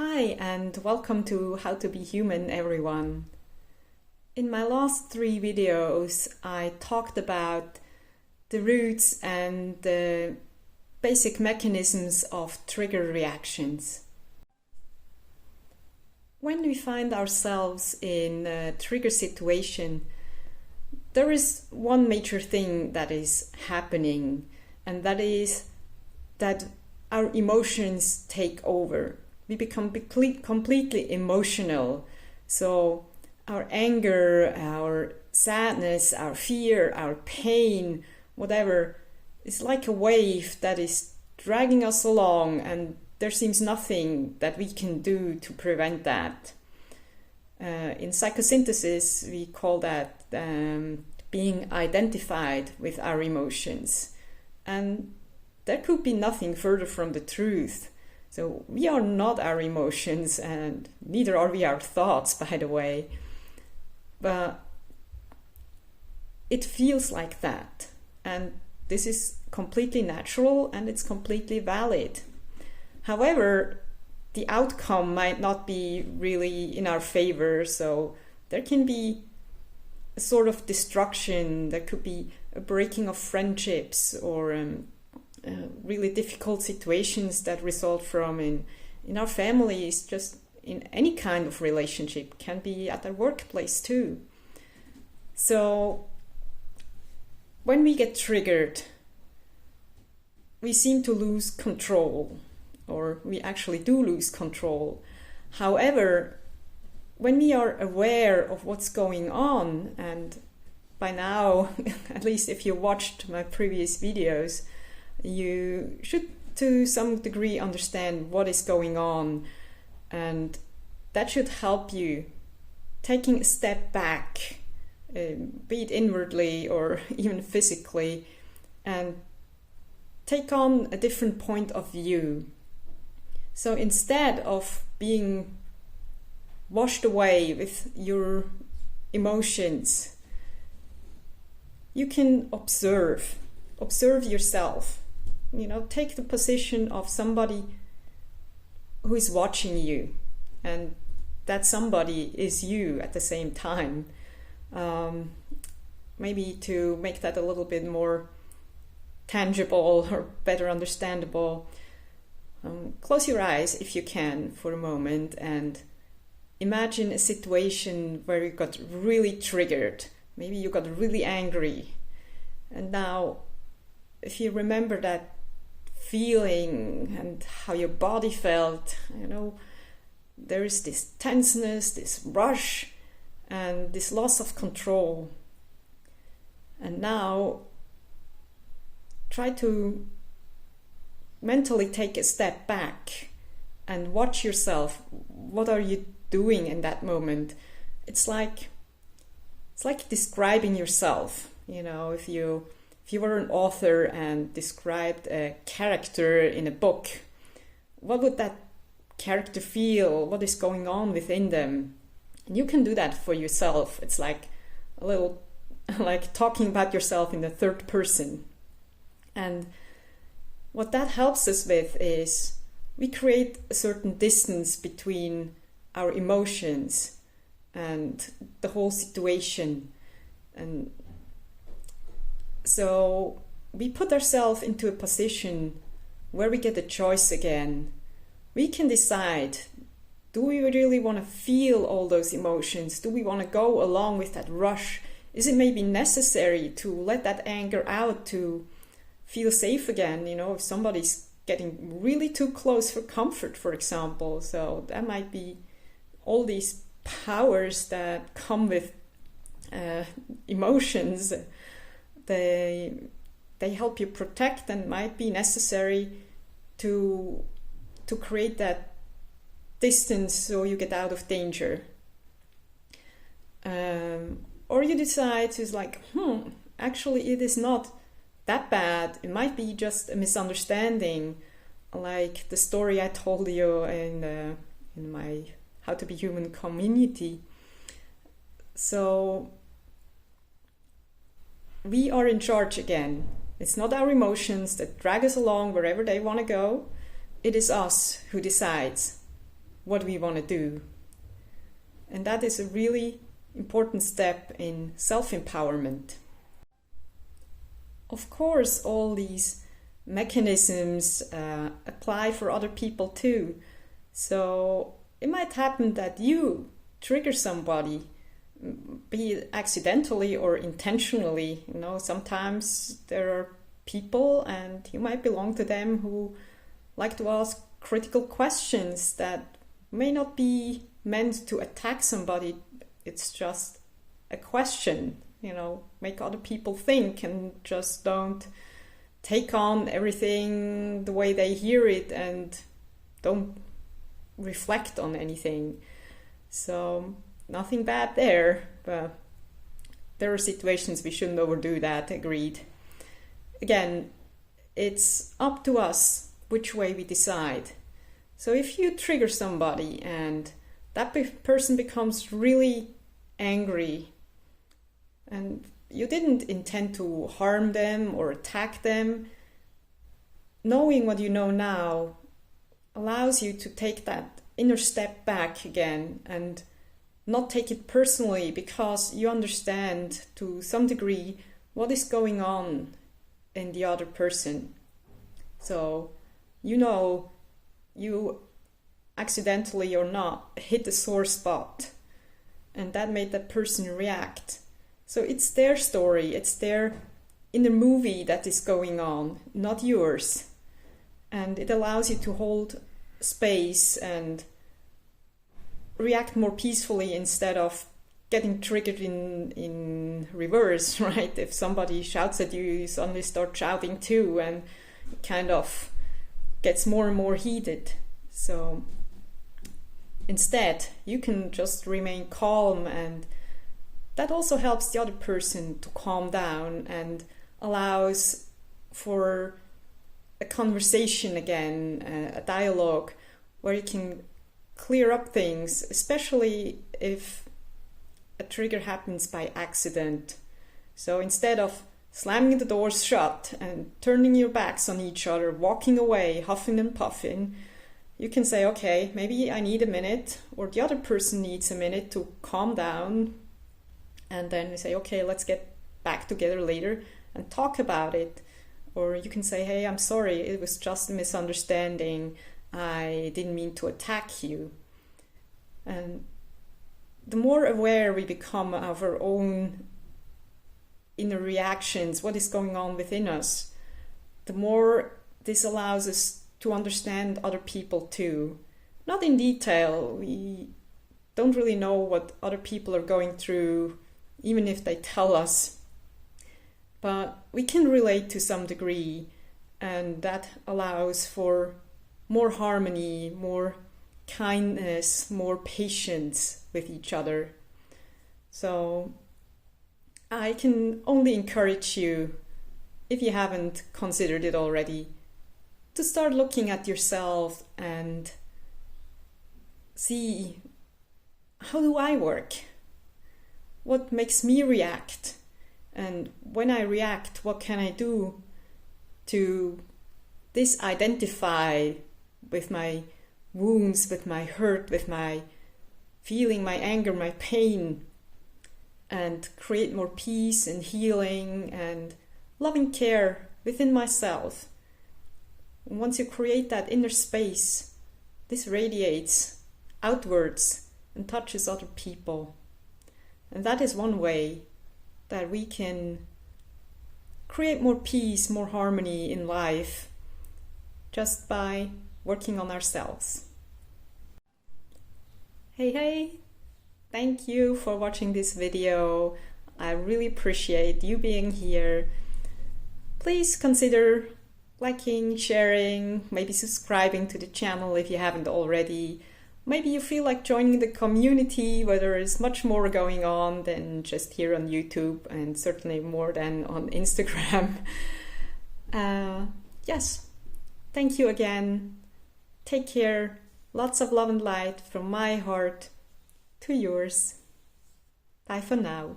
Hi, and welcome to How to Be Human, everyone. In my last 3 videos, I talked about the roots and the basic mechanisms of trigger reactions. When we find ourselves in a trigger situation, there is one major thing that is happening, and that is that our emotions take over. We become completely emotional. So our anger, our sadness, our fear, our pain, whatever, is like a wave that is dragging us along, and there seems nothing that we can do to prevent that. In psychosynthesis, we call that being identified with our emotions. And there could be nothing further from the truth. So we are not our emotions, and neither are we our thoughts, by the way. But it feels like that. And this is completely natural and it's completely valid. However, the outcome might not be really in our favor. So there can be a sort of destruction. There could be a breaking of friendships or really difficult situations that result from in our families, just in any kind of relationship, can be at our workplace too. So when we get triggered, we seem to lose control, or we actually do lose control. However, when we are aware of what's going on, and by now, at least if you watched my previous videos, you should to some degree understand what is going on, and that should help you taking a step back, be it inwardly or even physically, and take on a different point of view. So instead of being washed away with your emotions, you can observe yourself. Take the position of somebody who is watching you, and that somebody is you at the same time. Maybe to make that a little bit more tangible or better understandable, close your eyes if you can for a moment and imagine a situation where you got really triggered. Maybe you got really angry, and now if you remember that feeling and how your body felt, there is this tenseness, this rush, and this loss of control. And now try to mentally take a step back and watch yourself. What are you doing in that moment? It's like describing yourself. If you were an author and described a character in a book, what would that character feel? What is going on within them? And you can do that for yourself. It's like a little like talking about yourself in the third person. And what that helps us with is we create a certain distance between our emotions and the whole situation. And so we put ourselves into a position where we get a choice again. We can decide, do we really want to feel all those emotions? Do we want to go along with that rush? Is it maybe necessary to let that anger out to feel safe again? If somebody's getting really too close for comfort, for example. So that might be all these powers that come with emotions. They help you protect and might be necessary to create that distance so you get out of danger. Or you decide it's like, actually it is not that bad. It might be just a misunderstanding, like the story I told you in my How to Be Human community. So we are in charge again. It's not our emotions that drag us along wherever they want to go. It is us who decides what we want to do. And that is a really important step in self-empowerment. Of course, all these mechanisms apply for other people too. So it might happen that you trigger somebody, be it accidentally or intentionally. You know, sometimes there are people, and you might belong to them, who like to ask critical questions that may not be meant to attack somebody. It's just a question, you know, make other people think, and just don't take on everything the way they hear it and don't reflect on anything. So nothing bad there, but there are situations we shouldn't overdo that, agreed. Again, it's up to us which way we decide. So if you trigger somebody and that person becomes really angry, and you didn't intend to harm them or attack them, knowing what you know now allows you to take that inner step back again and not take it personally, because you understand to some degree what is going on in the other person. So you know you accidentally or not hit a sore spot, and that made that person react. So it's their story, it's their inner movie that is going on, not yours. And it allows you to hold space and react more peacefully instead of getting triggered in reverse, right? If somebody shouts at you, you suddenly start shouting too, and it kind of gets more and more heated. So instead, you can just remain calm, and that also helps the other person to calm down and allows for a conversation again, a dialogue where you can clear up things, especially if a trigger happens by accident. So instead of slamming the doors shut and turning your backs on each other, walking away, huffing and puffing, you can say, okay, maybe I need a minute, or the other person needs a minute to calm down. And then you say, okay, let's get back together later and talk about it. Or you can say, hey, I'm sorry, it was just a misunderstanding. I didn't mean to attack you. And the more aware we become of our own inner reactions, what is going on within us, the more this allows us to understand other people too. Not in detail, we don't really know what other people are going through, even if they tell us. But we can relate to some degree, and that allows for more harmony, more kindness, more patience with each other. So I can only encourage you, if you haven't considered it already, to start looking at yourself and see, how do I work? What makes me react? And when I react, what can I do to disidentify with my wounds, with my hurt, with my feeling, my anger, my pain, and create more peace and healing and loving care within myself? And once you create that inner space, this radiates outwards and touches other people. And that is one way that we can create more peace, more harmony in life, just by working on ourselves. Hey, thank you for watching this video. I really appreciate you being here. Please consider liking, sharing, maybe subscribing to the channel if you haven't already. Maybe you feel like joining the community where there is much more going on than just here on YouTube, and certainly more than on Instagram. Yes, thank you again. Take care. Lots of love and light from my heart to yours. Bye for now.